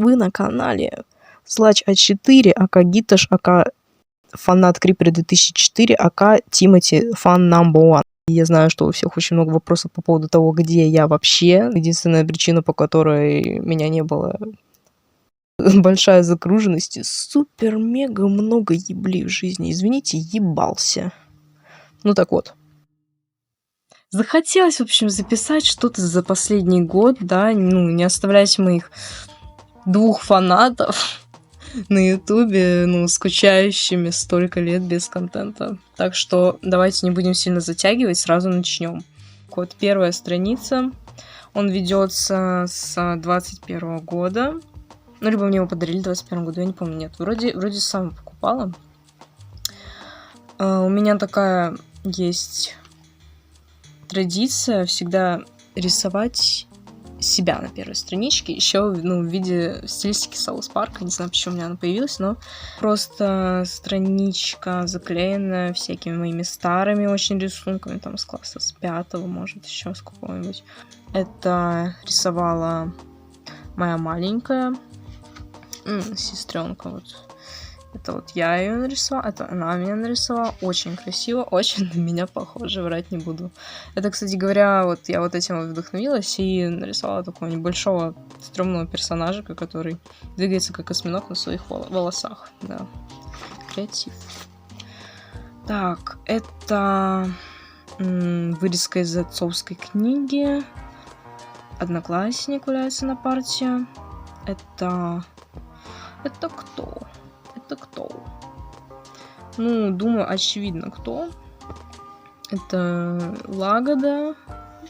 Вы на канале Злач А4, АК Гиташ, АК Фанат Крипер 2004, АК Тимати Фан Number One. Я знаю, что у всех очень много вопросов по поводу того, где я вообще. Единственная причина, по которой меня не было — большая загруженность и супер-мега много ебли в жизни. Извините, ебался. Ну так вот. Захотелось, в общем, записать что-то за последний год, да, не оставлять моих 2 фанатов на ютубе, скучающими столько лет без контента. Так что давайте не будем сильно затягивать, сразу начнем. Вот первая страница. Он ведется с 21 года. Либо мне его подарили в 21 году, я не помню, нет. Вроде сама покупала. У меня такая есть традиция всегда рисовать себя на первой страничке, еще в виде стилистики Саус Парка. Не знаю, почему у меня она появилась, но просто страничка заклеена всякими моими старыми очень рисунками, там с класса с 5-го, может, еще с какого-нибудь. Это рисовала моя маленькая сестренка, вот. Это вот я ее нарисовала, это она меня нарисовала. Очень красиво, очень на меня похоже, врать не буду. Это, кстати говоря, вот я вот этим вот вдохновилась и нарисовала такого небольшого стрёмного персонажа, который двигается как осьминог на своих волосах. Да, креатив. Так, это вырезка из отцовской книги. Одноклассник валяется на парте. Это кто? Это кто? Думаю, очевидно, кто. Это Лагода,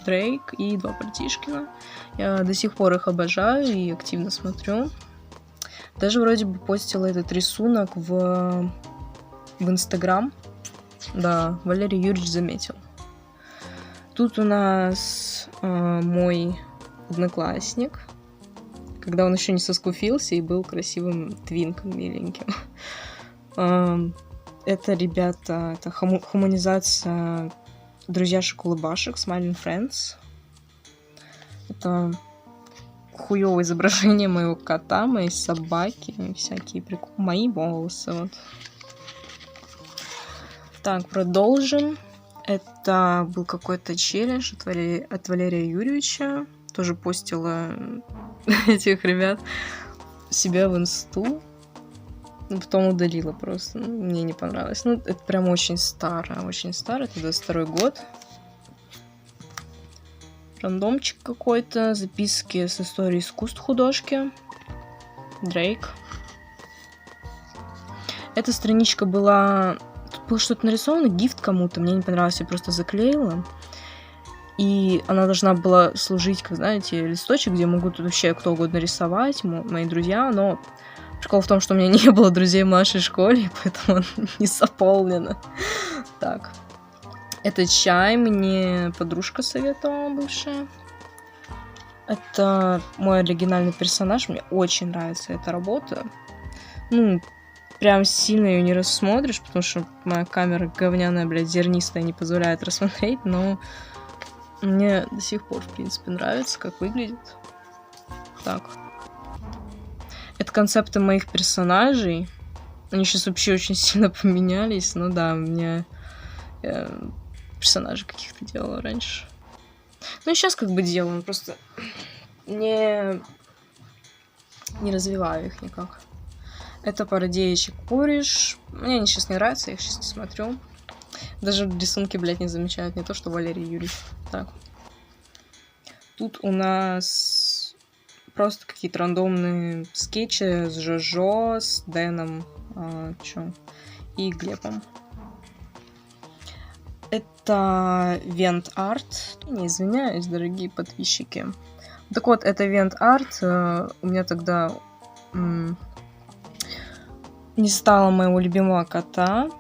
Дрейк и 2 братишкина. Я до сих пор их обожаю и активно смотрю. Даже вроде бы постила этот рисунок в Инстаграм. Да, Валерий Юрьевич заметил. Тут у нас мой одноклассник, когда он еще не соскуфился и был красивым твинком миленьким. Это, ребята, это хуманизация друзьяшек-улыбашек, Smiling Friends. Это хуёвое изображение моего кота, моей собаки, всякие приколы. Мои волосы, вот. Так, продолжим. Это был какой-то челлендж от Валерия Юрьевича. Тоже постила этих ребят себя в инсту. Потом удалила просто. Мне не понравилось. Это прям очень старое, очень старое. Это 22 год. Рандомчик какой-то. Записки с историей искусств художки. Дрейк. Эта страничка была... Тут было что-то нарисовано, гифт кому-то. Мне не понравилось, я просто заклеила. И она должна была служить, как, знаете, листочек, где могут вообще кто угодно рисовать, мои друзья, но прикол в том, что у меня не было друзей в младшей школе, поэтому она не заполнена. Так. Это чай, мне подружка советовала бывшая. Это мой оригинальный персонаж, мне очень нравится эта работа. Прям сильно ее не рассмотришь, потому что моя камера говняная, зернистая, не позволяет рассмотреть, но мне до сих пор, в принципе, нравится, как выглядит. Так. Это концепты моих персонажей. Они сейчас вообще очень сильно поменялись. Да, у меня персонажей каких-то делала раньше. И сейчас как бы делаю, просто не развиваю их никак. Это пародеечек Кореш. Мне они сейчас не нравятся, я их сейчас не смотрю. Даже рисунки, не замечают, не то, что Валерий Юрьевич. Так. Тут у нас просто какие-то рандомные скетчи с Жожо, с Дэном и Глебом. Это Вент Арт. Не извиняюсь, дорогие подписчики. Так вот, это Вент Арт. У меня тогда не стало моего любимого кота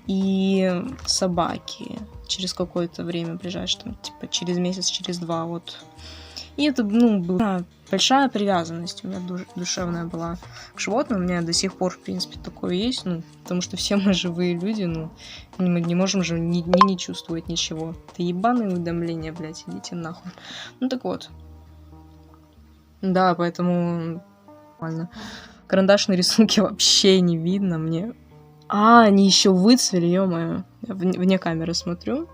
и собаки через какое-то время ближайшее, через месяц, через 2, вот. И это, была большая привязанность у меня душевная была к животным. У меня до сих пор, в принципе, такое есть, потому что все мы живые люди, мы не можем же не чувствовать ничего. Это ебаные уведомления, идите нахуй. Так вот. Да, поэтому нормально. Карандашные рисунки вообще не видно мне. Они еще выцвели, ё-моё. Я вне камеры смотрю.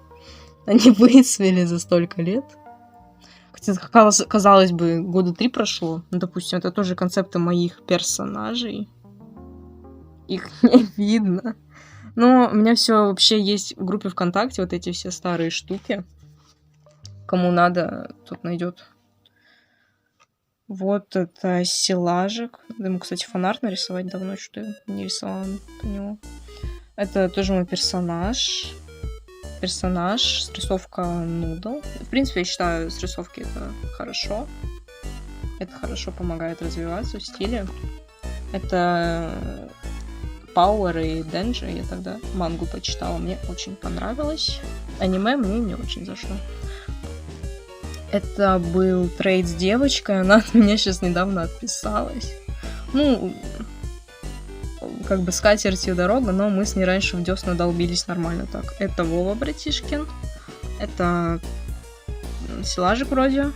Они выцвели за столько лет. Хотя, казалось бы, года 3 прошло. Ну, допустим, это тоже концепты моих персонажей. Их не видно. Но у меня все вообще есть в группе ВКонтакте, вот эти все старые штуки. Кому надо, тот найдет. Вот это силажик. Ему, кстати, фанарт нарисовать давно, что-то не рисовала по нему. Это тоже мой персонаж. Срисовка нудл. В принципе, я считаю, срисовки это хорошо. Это хорошо помогает развиваться в стиле. Это Power и Денджи. Я тогда мангу почитала. Мне очень понравилось. Аниме мне не очень зашло. Это был трейд с девочкой. Она от меня сейчас недавно отписалась. Ну, как бы с катертью дорога, но мы с ней раньше в десна долбились нормально так. Это Вова Братишкин. Это силажик вроде.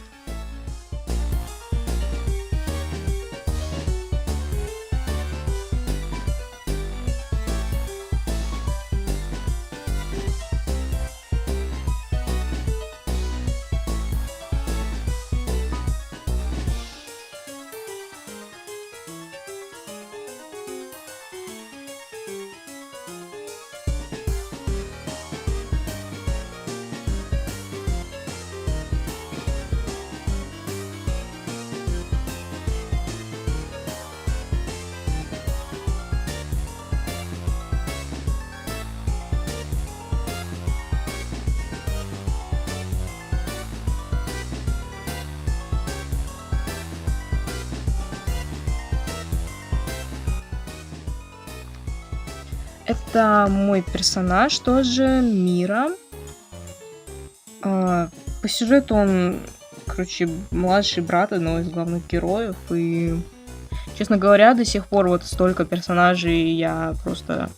Это мой персонаж тоже, Мира. По сюжету он, короче, младший брат одного из главных героев. И, честно говоря, до сих пор вот столько персонажей я просто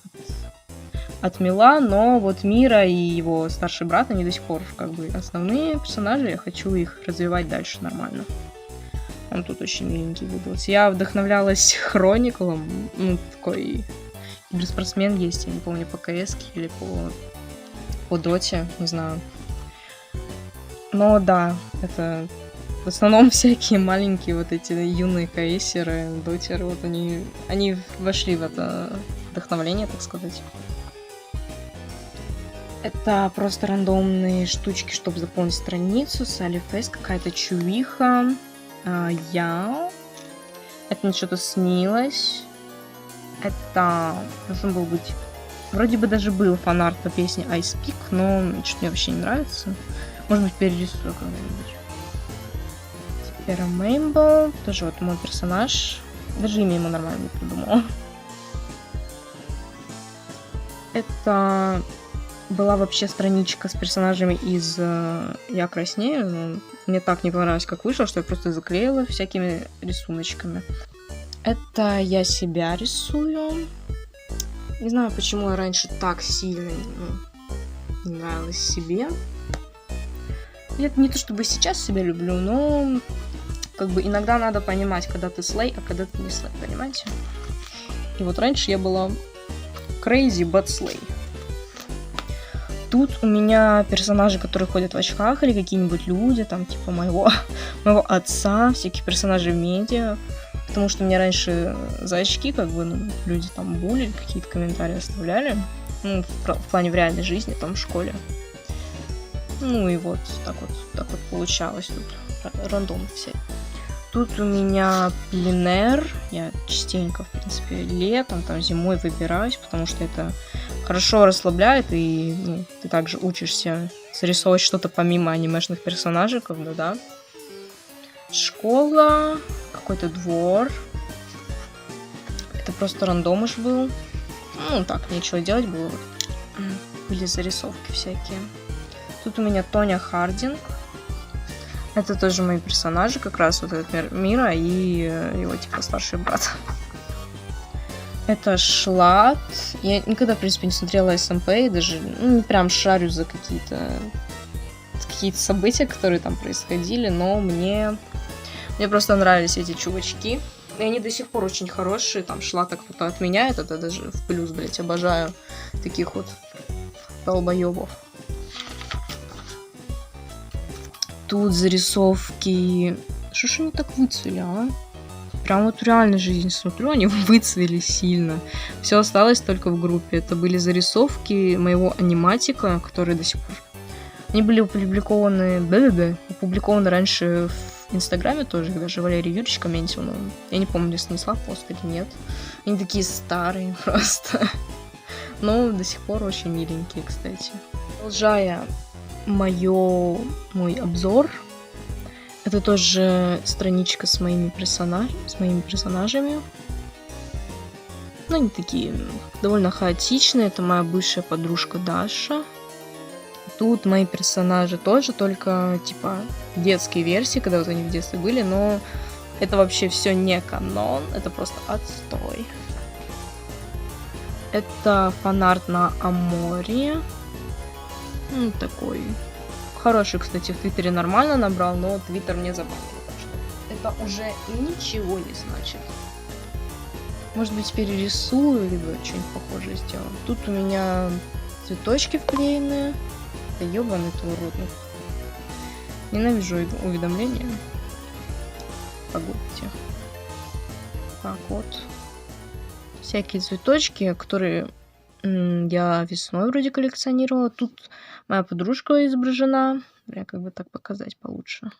отмела. Но вот Мира и его старший брат, они до сих пор как бы основные персонажи. Я хочу их развивать дальше нормально. Он тут очень миленький выдался. Я вдохновлялась Хрониклом. Ну, такой... Киберспортсмен есть, я не помню, по КС или по Доте, не знаю. Но да, это в основном всякие маленькие вот эти юные КСеры, дотеры, вот они вошли в это вдохновление, так сказать. Это просто рандомные штучки, чтобы заполнить страницу. Салифейс, какая-то чувиха. Я. Это мне что-то снилось. Это должен был быть... Вроде бы даже был фанарт по песне Ice Peak, но что-то мне вообще не нравится. Может быть, перерисую когда-нибудь. Теперь Меймбл. Тоже вот мой персонаж. Даже имя ему нормально не придумала. Это была вообще страничка с персонажами из «Я краснею». Но мне так не понравилось, как вышло, что я просто заклеила всякими рисуночками. Это я себя рисую. Не знаю, почему я раньше так сильно не нравилась себе. Это не то, чтобы сейчас себя люблю, но как бы иногда надо понимать, когда ты слей, а когда ты не слей, понимаете? И вот раньше я была crazy but slay. Тут у меня персонажи, которые ходят в очках, или какие-нибудь люди, там, типа моего отца, всякие персонажи в медиа. Потому что мне раньше за очки, как бы, ну, люди там булили, какие-то комментарии оставляли. Ну, в плане в реальной жизни, там, в школе. Ну, и вот так вот получалось тут. Рандом все. Тут у меня пленэр. Я частенько, в принципе, летом, там, зимой выбираюсь, потому что это хорошо расслабляет, и ну, ты также учишься зарисовывать что-то помимо анимешных персонажей, как бы, да. Школа, какой-то двор. Это просто рандомыш был. Ну, так, нечего делать было. Были зарисовки всякие. Тут у меня Тоня Хардинг. Это тоже мои персонажи, как раз вот этот Мира и его, типа, старший брат. Это Шлат. Я никогда, в принципе, не смотрела СМП, и даже не прям шарю за какие-то события, которые там происходили, но мне Мне просто нравились эти чувачки. И они до сих пор очень хорошие. Там шлака кто-то отменяет, это даже в плюс, блять, обожаю таких вот долбоебов. Тут зарисовки. Что ж они так выцвели, а? Прям вот в реальной жизни смотрю, они выцвели сильно. Все осталось только в группе. Это были зарисовки моего аниматика, которые до сих пор... Они были опубликованы раньше в Инстаграме тоже, их даже Валерий Юрьевич комментил, но я не помню, Станислав пост или нет. Они такие старые просто. Но до сих пор очень миленькие, кстати. Продолжая мой обзор, это тоже страничка с моими персонажами. Ну, они такие довольно хаотичные. Это моя бывшая подружка Даша. Тут мои персонажи тоже, только типа детские версии, когда вот они в детстве были, но это вообще все не канон, это просто отстой. Это фанарт на Аморе. Ну, такой хороший, кстати, в Твиттере нормально набрал, но Твиттер мне забанил, так что это уже ничего не значит. Может быть, перерисую, либо что-нибудь похожее сделаю. Тут у меня цветочки вклеенные. Да ёбаный ты уродный. Ненавижу уведомления. Погодите. Так вот. Всякие цветочки, которые я весной вроде коллекционировала. Тут моя подружка изображена. Я как бы так показать получше.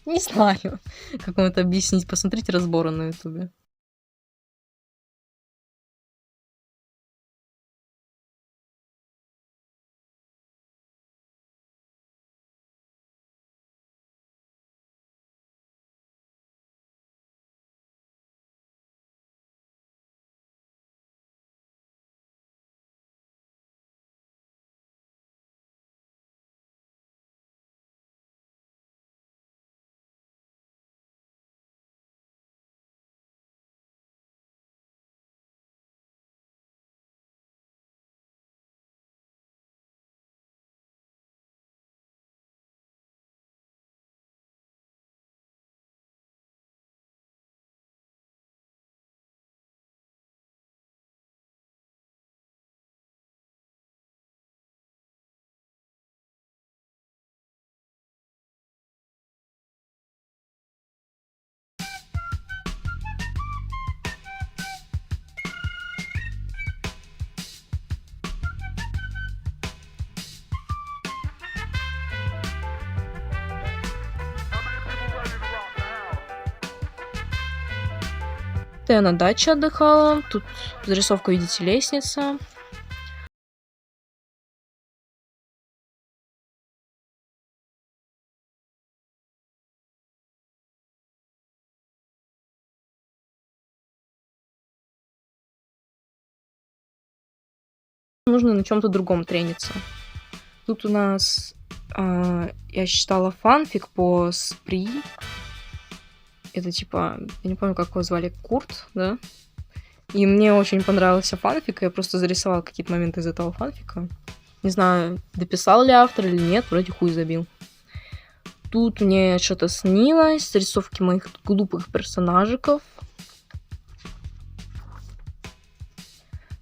Не знаю, как вам это объяснить. Посмотрите разборы на ютубе. Это я на даче отдыхала. Тут зарисовка, видите, лестница. Нужно на чем-то другом трениться. Тут у нас я читала фанфик по Спри. Это типа, я не помню, как его звали, Курт, да? И мне очень понравился фанфик, я просто зарисовала какие-то моменты из этого фанфика. Не знаю, дописал ли автор или нет, вроде хуй забил. Тут мне что-то снилось, зарисовки моих глупых персонажиков.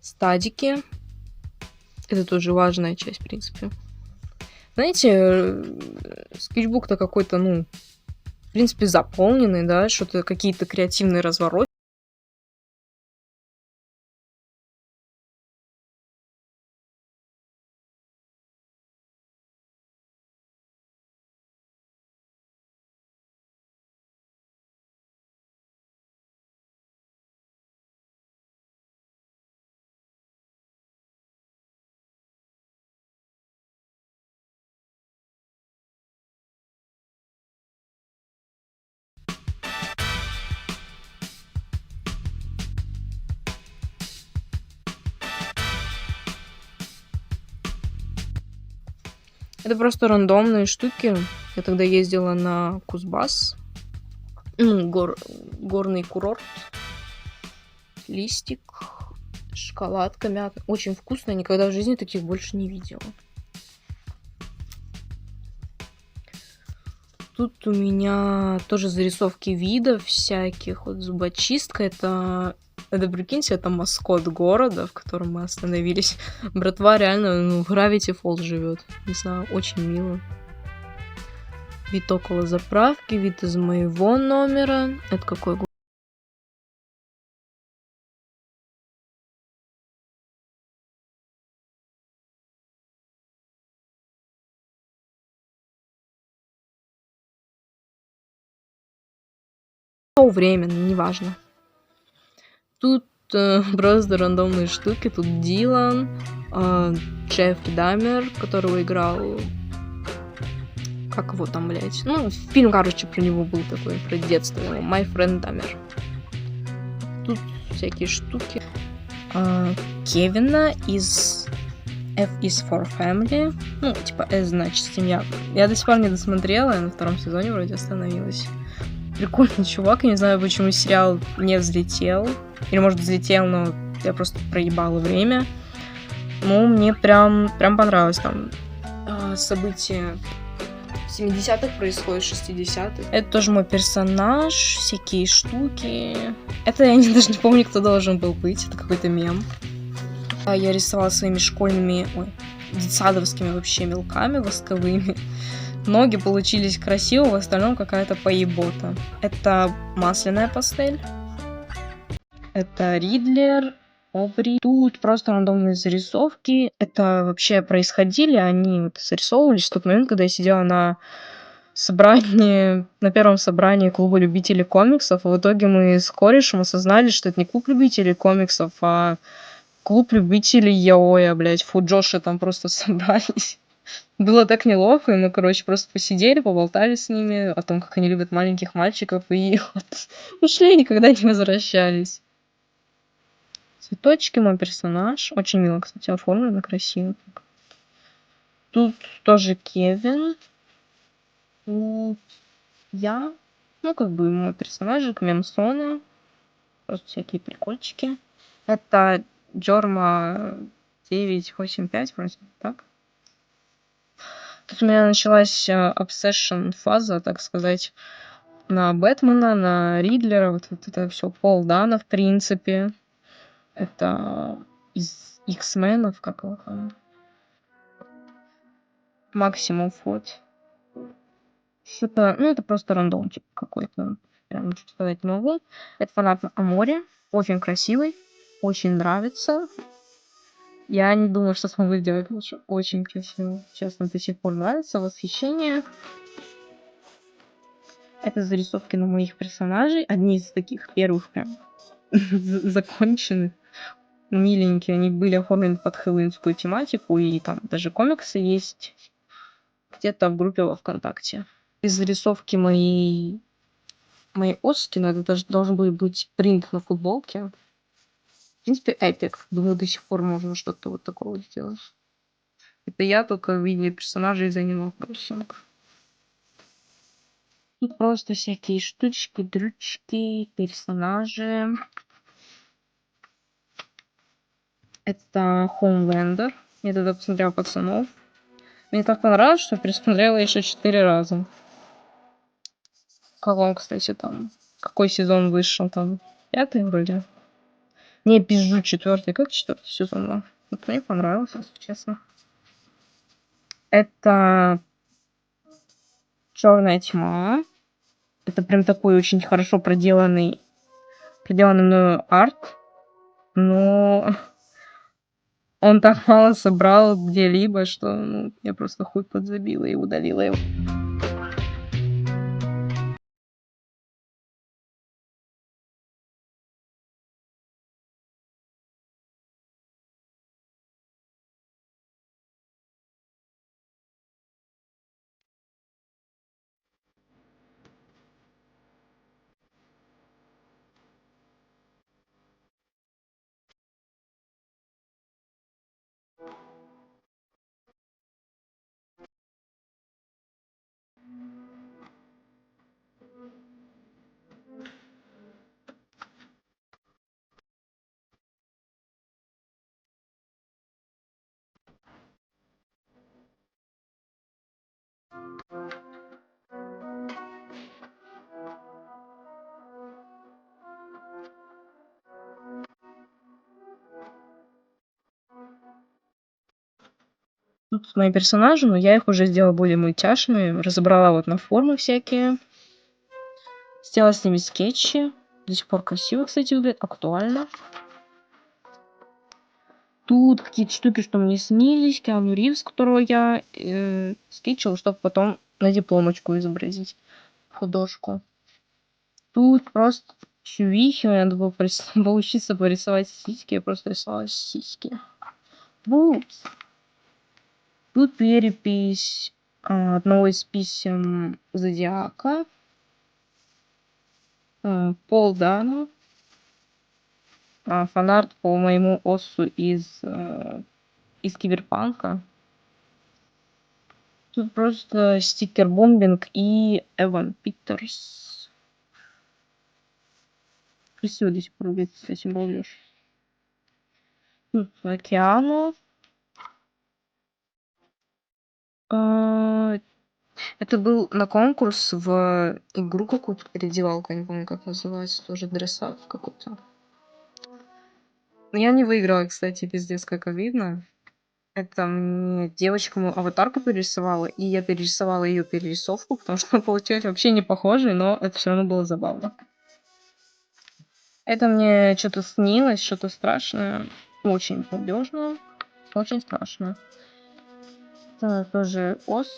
Стадики. Это тоже важная часть, в принципе. Знаете, скетчбук-то какой-то, ну, в принципе, заполненный, да, что-то, какие-то креативные развороты. Это просто рандомные штуки. Я тогда ездила на Кузбасс. Ну, горный курорт. Листик. Шоколадка мята. Очень вкусно. Никогда в жизни таких больше не видела. Тут у меня тоже зарисовки видов всяких. Вот зубочистка. Это прикиньте, это маскот города, в котором мы остановились. Братва реально, ну, в Gravity Falls живет. Не знаю, очень мило. Вид около заправки, вид из моего номера. Это какой год? Временно, неважно. Тут просто рандомные штуки. Тут Дилан, Джеффри Даммер, которого играл... Как его там, блядь? Ну, фильм, короче, про него был такой, про детство его. My Friend Dahmer. Тут всякие штуки. Кевина из F is for Family. Ну, типа S значит семья. Я до сих пор не досмотрела, я на втором сезоне вроде остановилась. Прикольный чувак, я не знаю, почему сериал не взлетел. Или, может, взлетел, но я просто проебала время. Ну, мне прям понравилось там события 70-х происходит, 60-х. Это тоже мой персонаж, всякие штуки. Это я даже не помню, кто должен был быть. Это какой-то мем. Я рисовала своими школьными, детсадовскими вообще мелками восковыми. Ноги получились красиво, в остальном какая-то поебота. Это масляная пастель. Это Ридлер, Обри. Тут просто рандомные зарисовки. Это вообще происходили, они зарисовывались в тот момент, когда я сидела на первом собрании клуба любителей комиксов. И в итоге мы с корешем осознали, что это не клуб любителей комиксов, а клуб любителей яоя, блядь. Фуджоши там просто собрались. Было так неловко, и мы, короче, просто посидели, поболтали с ними о том, как они любят маленьких мальчиков, и вот ушли и никогда не возвращались. Цветочки, мой персонаж. Очень мило, кстати, оформлено, красиво. Тут тоже Кевин. Тут я. Ну, как бы мой персонажик, Мемсона. Просто всякие прикольчики. Это Джорма 985, вроде так. Тут у меня началась obsession фаза, так сказать, на Бэтмена, на Ридлера, вот это все Пол Дана, в принципе. Это из X-менов, как его там? Максимум вот. Что-то, ну, это просто рандомчик какой-то. Прям ничего сказать не могу. Это фанат о море. Очень красивый. Очень нравится. Я не думаю, что смогу сделать лучше. Очень красиво. Честно, до сих пор нравится. Восхищение. Это зарисовки на моих персонажей. Одни из таких первых прям закончены, миленькие. Они были оформлены под хэллоуинскую тематику, и там даже комиксы есть где-то в группе во ВКонтакте. Из зарисовки моей Остина это даже должен был быть принт на футболке. В принципе, эпик. Думаю, до сих пор можно что-то вот такого сделать. Это я только в виде персонажей из Animal Crossing. Тут просто всякие штучки, дрючки, персонажи. Это Homelander. Я тогда посмотрела пацанов. Мне так понравилось, что пересмотрела еще 4 раза. Как он, кстати, там? Какой сезон вышел там? 5-й вроде. Не, пизжу 4-й. Как 4-й сезон был? Вот мне понравилось, если честно. Это Черная тьма. Это прям такой очень хорошо проделанный мною арт. Но он так мало собрал где-либо, что я просто хуй подзабила и удалила его. Тут мои персонажи, но я их уже сделала более мультяшными. Разобрала вот на формы всякие. Сделала с ними скетчи. До сих пор красиво, кстати, выглядит. Актуально. Тут какие-то штуки, что мне снились. Киану Ривз, которого я скетчила, чтобы потом на дипломочку изобразить. Художку. Тут просто чувихи. Мне надо было поучиться порисовать сиськи. Я просто рисовала сиськи. Бупс. Тут перепись одного из писем Зодиака. Пол Дано. Фанарт по моему Оссу из Киберпанка. Тут просто стикер-бомбинг и Эван Питерс. Красиво до сих пор выглядит с этим балдеж. Тут Океану. Это был на конкурс в игру какую-то переодевалку, я не помню, как называется, тоже дрессап какой-то. Но я не выиграла, кстати, пиздец, как обидно. Это мне девочка мою аватарку перерисовала, и я перерисовала ее перерисовку, потому что получилось вообще не похоже, но это все равно было забавно. Это мне что-то снилось, что-то страшное. Очень балдежно, очень страшно. Это тоже ос.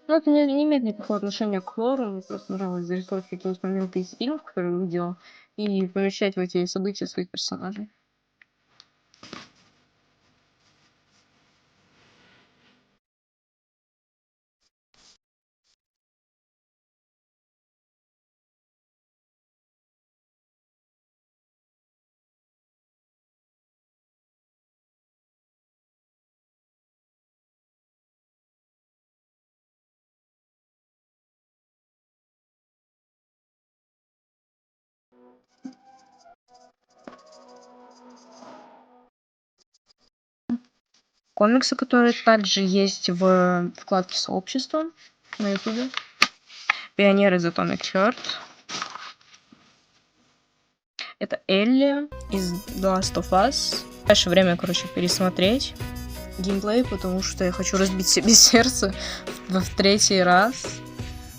Но это не имеет никакого отношения к лору, мне просто нравилось зарисовать какие-нибудь моменты из фильмов, которые я видела, и помещать в эти события своих персонажей. Комиксы, которые также есть в вкладке сообщества на ютубе. Пионер из Atomic Heart. Это Элли из The Last of Us. В ближайшее время, пересмотреть геймплей, потому что я хочу разбить себе сердце в 3-й раз.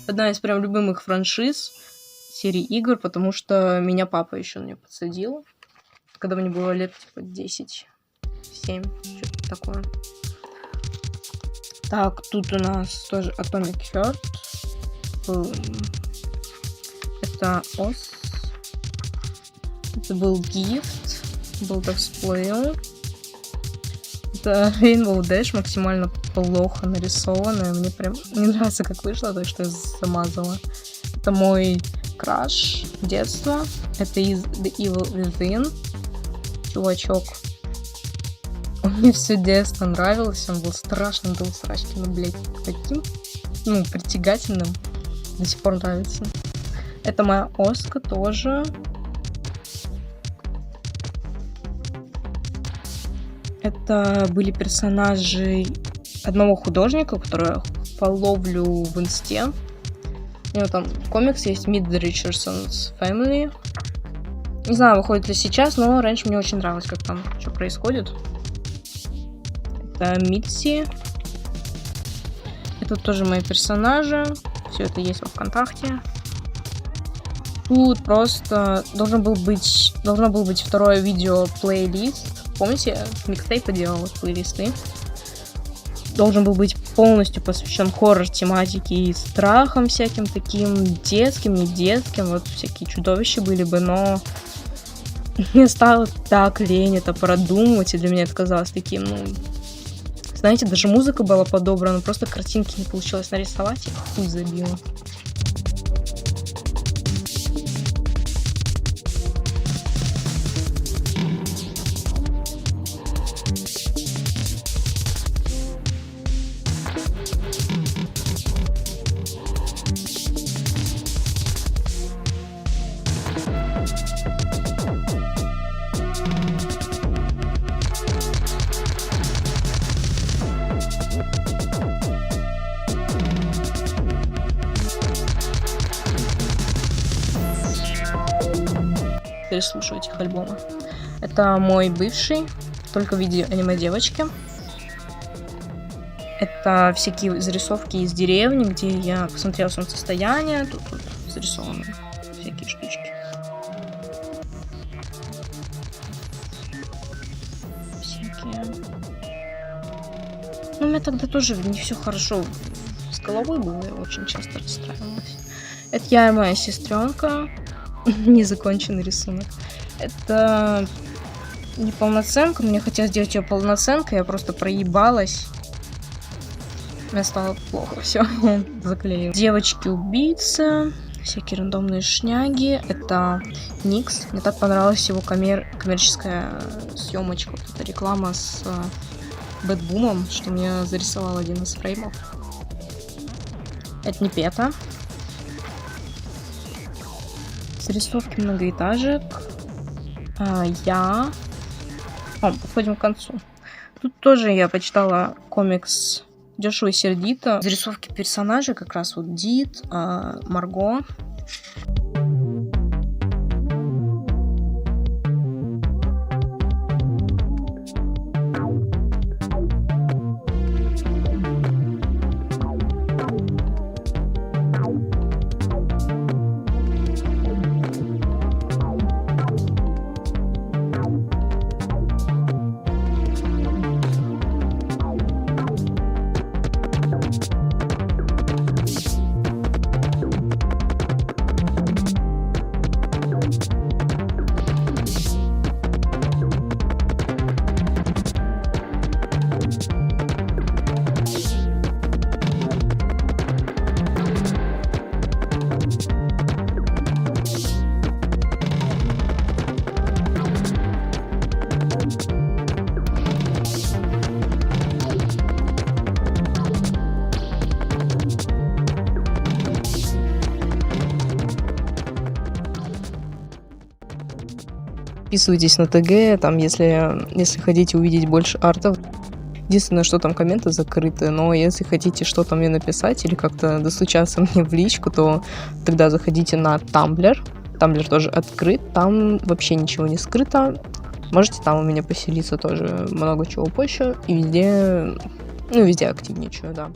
Одна из прям любимых франшиз серии игр, потому что меня папа еще на нее подсадил, когда мне было лет типа 10, 7, что-то такое. Так, тут у нас тоже Atomic Heart. Это ос. Это был Gift, был Taxplayer. Это Rainbow Dash, максимально плохо нарисованная. Мне прям не нравится, как вышло, так что я замазала. Это мой краш детства. Это из The Evil Within. Чувачок. Он мне все детство нравился. Он был страшным, был страшным, но, блядь, таким, притягательным. До сих пор нравится. Это моя Оска тоже. Это были персонажи одного художника, которого я половлю в инсте. У него там комикс есть Meet the Richardson's Family. Не знаю, выходит ли сейчас, но раньше мне очень нравилось, как там что происходит. Это Митси. Это тоже мои персонажи. Все это есть во ВКонтакте. Тут просто должно было быть второе видео плейлист. Помните, микстейпы делала плейлисты. Должен был быть полностью посвящен хоррор-тематике и страхам всяким таким, детским, не детским. Вот всякие чудовища были бы, но мне стало так лень это продумывать, и для меня это казалось таким, знаете, даже музыка была подобрана, просто картинки не получилось нарисовать, и хуй забила. Переслушивать их альбомы. Это мой бывший, только в виде аниме-девочки. Это всякие зарисовки из деревни, где я посмотрела солнцестояние. Тут зарисованы всякие штучки. Всякие. У меня тогда тоже не все хорошо с головой было, я очень часто расстраивалась. Это я и моя сестренка. Незаконченный рисунок. Это не полноценка. Мне хотелось сделать ее полноценкой, я просто проебалась. Мне стало плохо, все, заклеила. Девочки-убийцы, всякие рандомные шняги. Это Никс. Мне так понравилась его коммерческая съемочка. Вот эта реклама с Бэтбумом, что мне зарисовал один из фреймов. Это не Пета. Зарисовки многоэтажек. Подходим к концу. Тут тоже я почитала комикс «Дешево и сердито». Зарисовки персонажей как раз вот Дид, Марго. Подписывайтесь на ТГ, там, если хотите увидеть больше артов. Единственное, что там комменты закрыты, но если хотите что-то мне написать или как-то достучаться мне в личку, то тогда заходите на Tumblr. Tumblr тоже открыт, там вообще ничего не скрыто. Можете там у меня поселиться тоже, много чего позже, и везде активничаю, да.